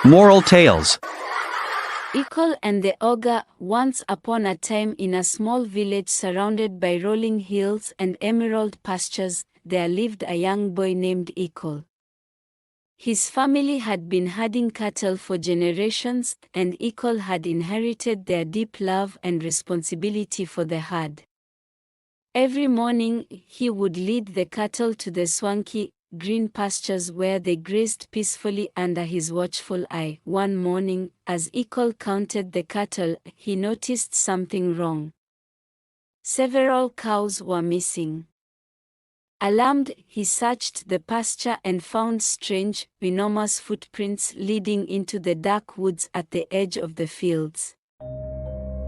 Moral Tales. Ekal and the Ogre. Once upon a time, in a small village surrounded by rolling hills and emerald pastures, there lived a young boy named Ekal. His family had been herding cattle for generations, and Ekal had inherited their deep love and responsibility for the herd. Every morning, he would lead the cattle to the swanky, green pastures where they grazed peacefully under his watchful eye. One morning, as Ekal counted the cattle, he noticed something wrong. Several cows were missing. Alarmed, he searched the pasture and found strange, enormous footprints leading into the dark woods at the edge of the fields.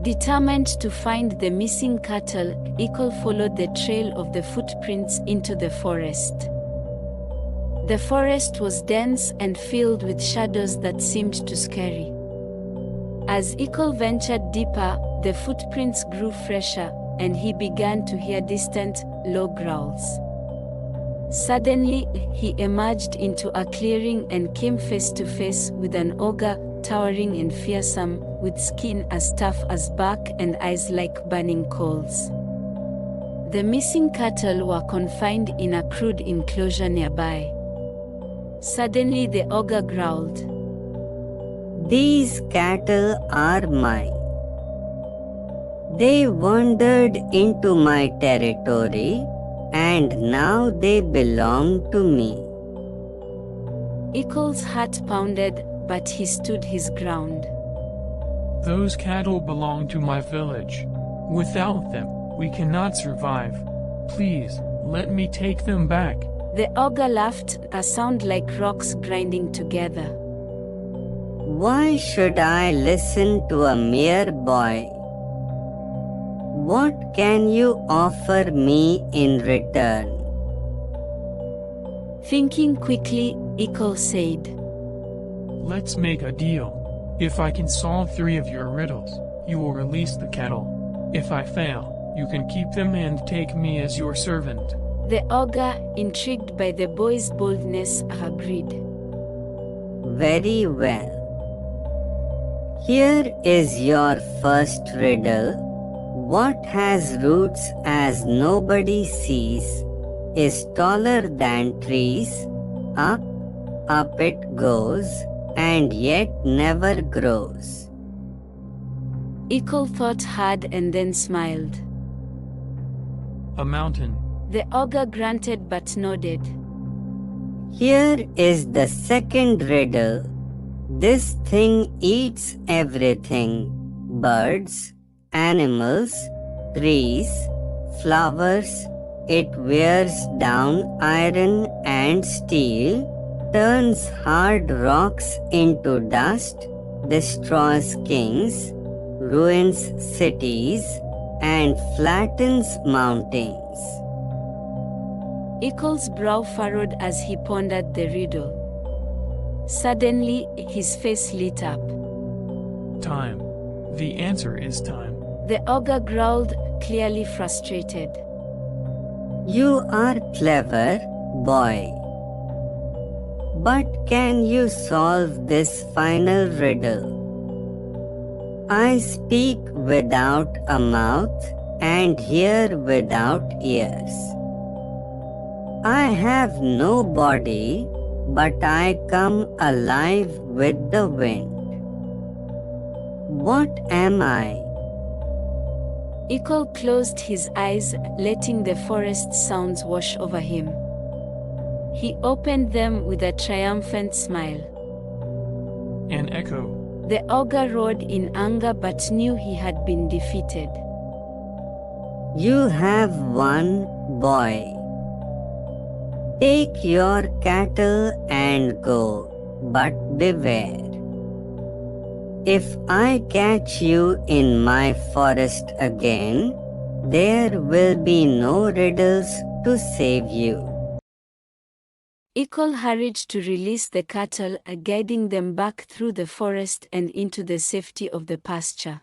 Determined to find the missing cattle, Ekal followed the trail of the footprints into the forest. The forest was dense and filled with shadows that seemed too scary. As Ekal ventured deeper, the footprints grew fresher, and he began to hear distant, low growls. Suddenly, he emerged into a clearing and came face to face with an ogre, towering and fearsome, with skin as tough as bark and eyes like burning coals. The missing cattle were confined in a crude enclosure nearby. Suddenly the ogre growled, "These cattle are mine. They wandered into my territory, and now they belong to me." Ekal's heart pounded, but he stood his ground. "Those cattle belong to my village. Without them, we cannot survive. Please, let me take them back." The ogre laughed, a sound like rocks grinding together. "Why should I listen to a mere boy? What can you offer me in return?" Thinking quickly, Ekal said, "Let's make a deal. If I can solve 3 of your riddles, you will release the cattle. If I fail, you can keep them and take me as your servant." The ogre, intrigued by the boy's boldness, agreed. "Very well. Here is your first riddle. What has roots as nobody sees, is taller than trees, up it goes, and yet never grows." Ekal thought hard and then smiled. "A mountain." The ogre grunted but nodded. "Here is the second riddle. This thing eats everything: birds, animals, trees, flowers. It wears down iron and steel, turns hard rocks into dust, destroys kings, ruins cities, and flattens mountains." Ekal's brow furrowed as he pondered the riddle. Suddenly, his face lit up. "Time. The answer is time." The ogre growled, clearly frustrated. "You are clever, boy. But can you solve this final riddle? I speak without a mouth and hear without ears. I have no body, but I come alive with the wind. What am I?" Ekal closed his eyes, letting the forest sounds wash over him. He opened them with a triumphant smile. "An echo." The ogre roared in anger but knew he had been defeated. "You have won, boy. Take your cattle and go, but beware. If I catch you in my forest again, there will be no riddles to save you." Ekal hurried to release the cattle, guiding them back through the forest and into the safety of the pasture.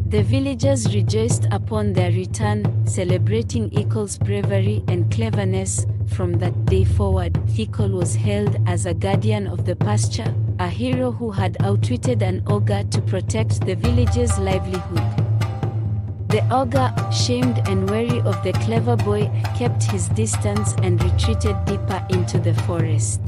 The villagers rejoiced upon their return, celebrating Ekal's bravery and cleverness. From that day forward, Ekal was hailed as a guardian of the pasture, a hero who had outwitted an ogre to protect the village's livelihood. The ogre, shamed and wary of the clever boy, kept his distance and retreated deeper into the forest.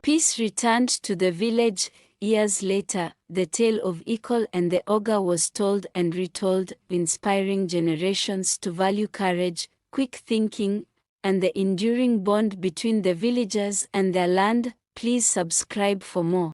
Peace returned to the village. Years later, the tale of Ekal and the ogre was told and retold, inspiring generations to value courage, quick thinking, and the enduring bond between the villagers and their land. Please subscribe for more.